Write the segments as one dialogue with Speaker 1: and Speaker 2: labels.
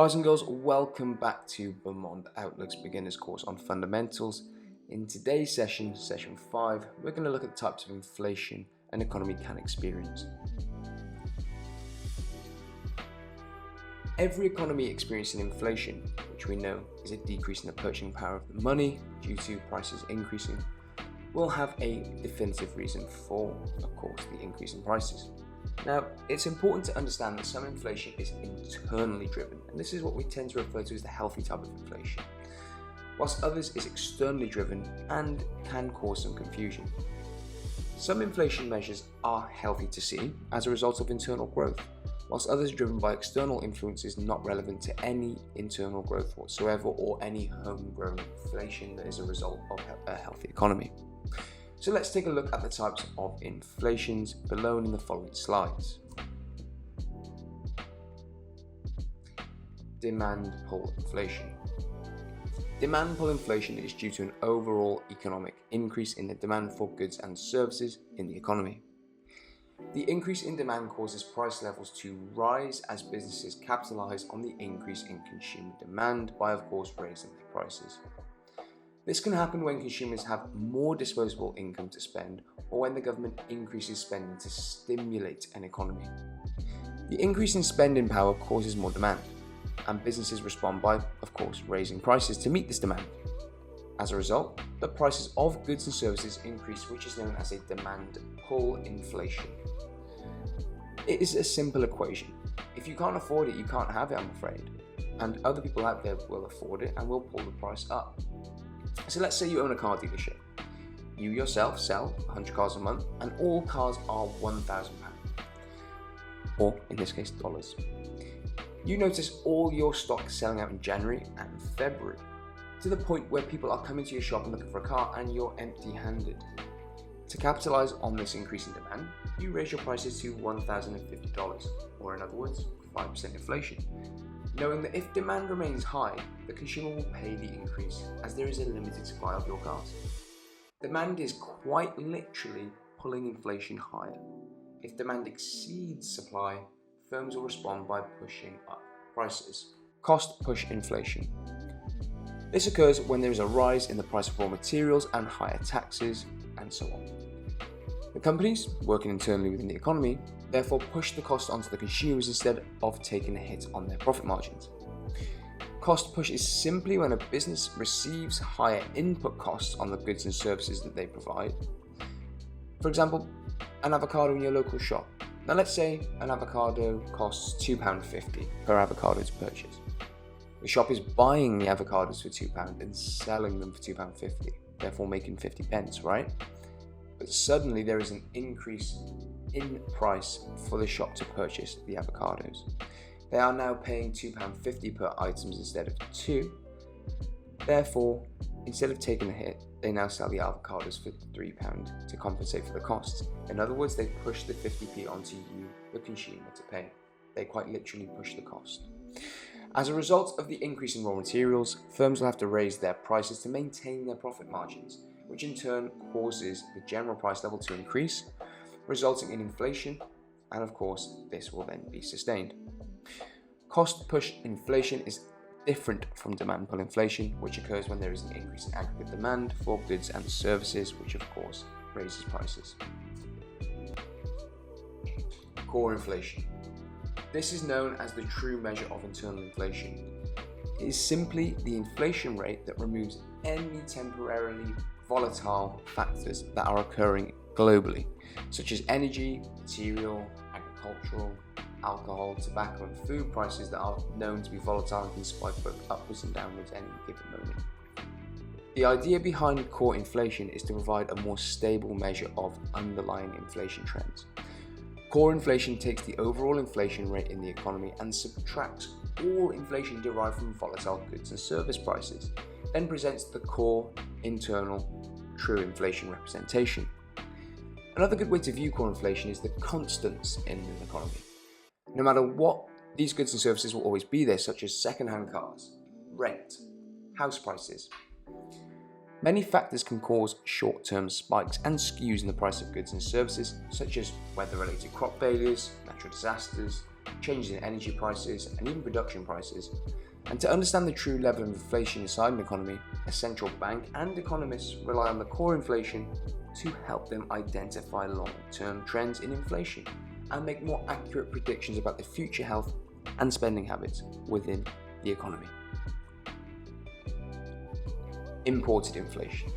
Speaker 1: Guys and girls, welcome back to Vermont Outlook's beginner's course on fundamentals. In today's session, session 5, we're going to look at the types of inflation an economy can experience. Every economy experiencing inflation, which we know is a decrease in the purchasing power of the money due to prices increasing, will have a definitive reason for, of course, the increase in prices. Now, it's important to understand that some inflation is internally driven, and this is what we tend to refer to as the healthy type of inflation, whilst others is externally driven and can cause some confusion. Some inflation measures are healthy to see as a result of internal growth, whilst others are driven by external influences not relevant to any internal growth whatsoever or any homegrown inflation that is a result of a healthy economy. So let's take a look at the types of inflations below in the following slides. Demand pull inflation. Demand pull inflation is due to an overall economic increase in the demand for goods and services in the economy. The increase in demand causes price levels to rise as businesses capitalize on the increase in consumer demand by, of course, raising their prices. This can happen when consumers have more disposable income to spend or when the government increases spending to stimulate an economy. The increase in spending power causes more demand, and businesses respond by, of course, raising prices to meet this demand. As a result, the prices of goods and services increase, which is known as a demand pull inflation. It is a simple equation. If you can't afford it, you can't have it, I'm afraid. And other people out there will afford it and will pull the price up. So let's say you own a car dealership. You yourself sell 100 cars a month and all cars are £1,000, or in this case dollars. You notice all your stock selling out in January and February, to the point where people are coming to your shop and looking for a car and you're empty-handed. To capitalize on this increase in demand, you raise your prices to $1,050, or in other words, 5% inflation, knowing that if demand remains high, the consumer will pay the increase as there is a limited supply of your cars. Demand is quite literally pulling inflation higher. If demand exceeds supply, firms will respond by pushing up prices. Cost push inflation. This occurs when there is a rise in the price of raw materials and higher taxes, and so on. The companies, working internally within the economy, therefore push the cost onto the consumers instead of taking a hit on their profit margins. Cost push is simply when a business receives higher input costs on the goods and services that they provide. For example, an avocado in your local shop. Now let's say an avocado costs £2.50 per avocado to purchase. The shop is buying the avocados for £2 and selling them for £2.50, therefore making 50 pence, right? But suddenly there is an increase in price for the shop to purchase the avocados. They are now paying £2.50 per items instead of £2. Therefore, instead of taking the hit, they now sell the avocados for £3 to compensate for the costs. In other words, they push the 50p onto you, the consumer, to pay. They quite literally push the cost. As a result of the increase in raw materials, firms will have to raise their prices to maintain their profit margins, which in turn causes the general price level to increase, resulting in inflation, and of course, this will then be sustained. Cost push inflation is different from demand pull inflation, which occurs when there is an increase in aggregate demand for goods and services, which of course raises prices. Core inflation. This is known as the true measure of internal inflation. It is simply the inflation rate that removes any temporarily volatile factors that are occurring globally, such as energy, material, agricultural, alcohol, tobacco and food prices that are known to be volatile and can spike both upwards and downwards at any given moment. The idea behind core inflation is to provide a more stable measure of underlying inflation trends. Core inflation takes the overall inflation rate in the economy and subtracts all inflation derived from volatile goods and service prices, then presents the core, internal, true inflation representation. Another good way to view core inflation is the constants in an economy. No matter what, these goods and services will always be there, such as second-hand cars, rent, house prices. Many factors can cause short-term spikes and skews in the price of goods and services, such as weather-related crop failures, natural disasters, changes in energy prices, and even production prices. And to understand the true level of inflation inside an economy, a central bank and economists rely on the core inflation to help them identify long-term trends in inflation and make more accurate predictions about the future health and spending habits within the economy. Imported inflation.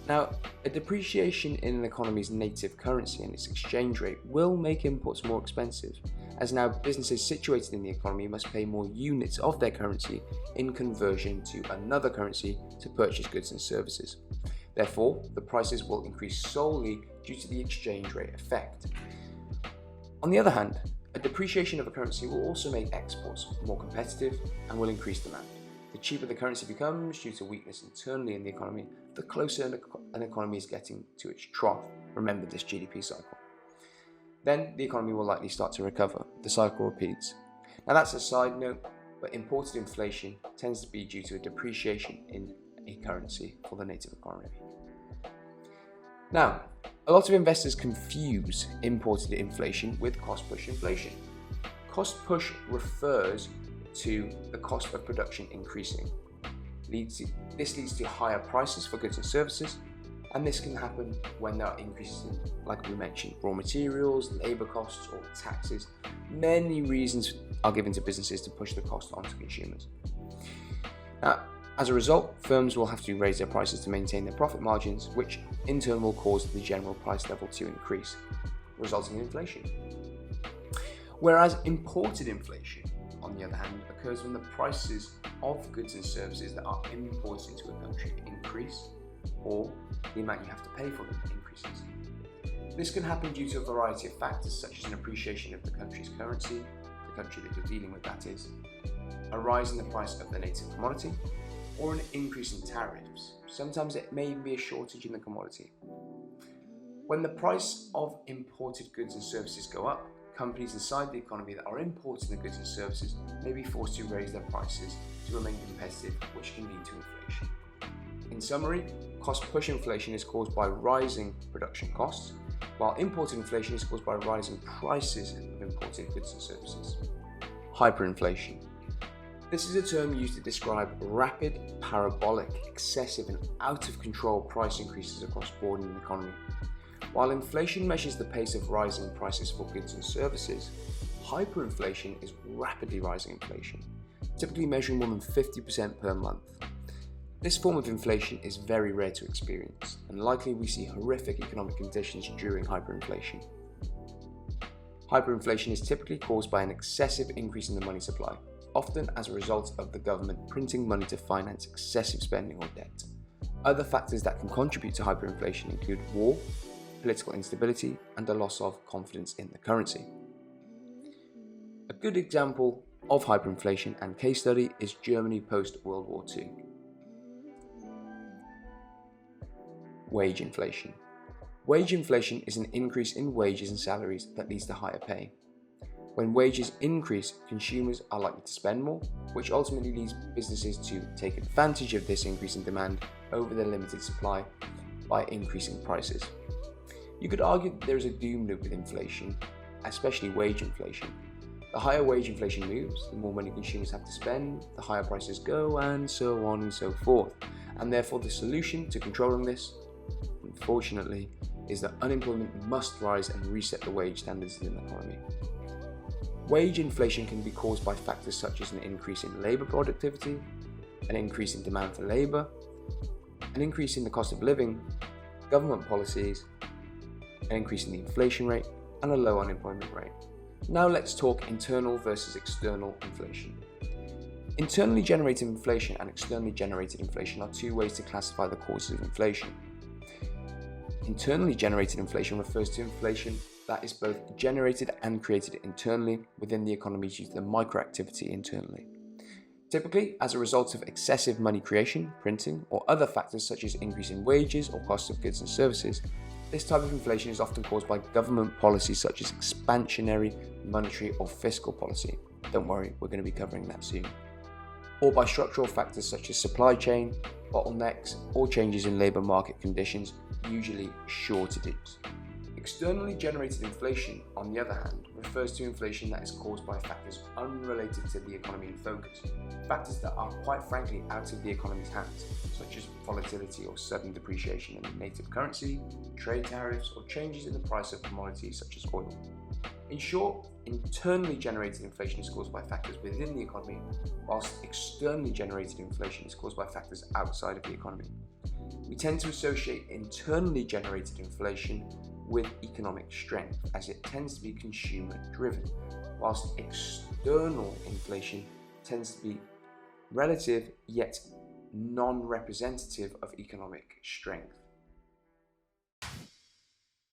Speaker 1: Now, a depreciation in an economy's native currency and its exchange rate will make imports more expensive, as now businesses situated in the economy must pay more units of their currency in conversion to another currency to purchase goods and services. Therefore, the prices will increase solely due to the exchange rate effect. On the other hand, a depreciation of a currency will also make exports more competitive and will increase demand. The cheaper the currency becomes due to weakness internally in the economy, the closer an economy is getting to its trough. Remember this GDP cycle. Then the economy will likely start to recover. The cycle repeats. Now that's a side note, but imported inflation tends to be due to a depreciation in a currency for the native economy. Now, a lot of investors confuse imported inflation with cost push inflation. Cost push refers to the cost of production increasing. This leads to higher prices for goods and services, and this can happen when there are increases in, like we mentioned, raw materials, labour costs, or taxes. Many reasons are given to businesses to push the cost onto consumers. Now, as a result, firms will have to raise their prices to maintain their profit margins, which in turn will cause the general price level to increase, resulting in inflation. Whereas imported inflation, on the other hand, occurs when the prices of goods and services that are imported into a country increase, or the amount you have to pay for them increases. This can happen due to a variety of factors, such as an appreciation of the country's currency, the country that you're dealing with that is, a rise in the price of the native commodity, or an increase in tariffs. Sometimes it may even be a shortage in the commodity. When the price of imported goods and services go up, companies inside the economy that are importing the goods and services may be forced to raise their prices to remain competitive, which can lead to inflation. In summary, cost push inflation is caused by rising production costs, while imported inflation is caused by rising prices of imported goods and services. Hyperinflation. This is a term used to describe rapid, parabolic, excessive and out of control price increases across the board in an economy. While inflation measures the pace of rising prices for goods and services, hyperinflation is rapidly rising inflation, typically measuring more than 50% per month. This form of inflation is very rare to experience, and likely we see horrific economic conditions during hyperinflation. Hyperinflation is typically caused by an excessive increase in the money supply, often as a result of the government printing money to finance excessive spending or debt. Other factors that can contribute to hyperinflation include war, political instability, and a loss of confidence in the currency. A good example of hyperinflation and case study is Germany post-World War II. Wage inflation. Wage inflation is an increase in wages and salaries that leads to higher pay. When wages increase, consumers are likely to spend more, which ultimately leads businesses to take advantage of this increase in demand over their limited supply by increasing prices. You could argue that there is a doom loop with inflation, especially wage inflation. The higher wage inflation moves, the more money consumers have to spend, the higher prices go, and so on and so forth. And therefore the solution to controlling this, unfortunately, is that unemployment must rise and reset the wage standards in the economy. Wage inflation can be caused by factors such as an increase in labour productivity, an increase in demand for labour, an increase in the cost of living, government policies, an increase in the inflation rate, and a low unemployment rate. Now let's talk internal versus external inflation. Internally generated inflation and externally generated inflation are two ways to classify the causes of inflation. Internally generated inflation refers to inflation that is both generated and created internally within the economy due to the microactivity internally. Typically, as a result of excessive money creation, printing, or other factors such as increase in wages or costs of goods and services, this type of inflation is often caused by government policies such as expansionary, monetary, or fiscal policy. Don't worry, we're going to be covering that soon. Or by structural factors such as supply chain, bottlenecks, or changes in labour market conditions, usually shortages. Externally generated inflation, on the other hand, refers to inflation that is caused by factors unrelated to the economy in focus, factors that are quite frankly out of the economy's hands, such as volatility or sudden depreciation in the native currency, trade tariffs, or changes in the price of commodities such as oil. In short, internally generated inflation is caused by factors within the economy, whilst externally generated inflation is caused by factors outside of the economy. We tend to associate internally generated inflation with economic strength, as it tends to be consumer driven, whilst external inflation tends to be relative yet non-representative of economic strength.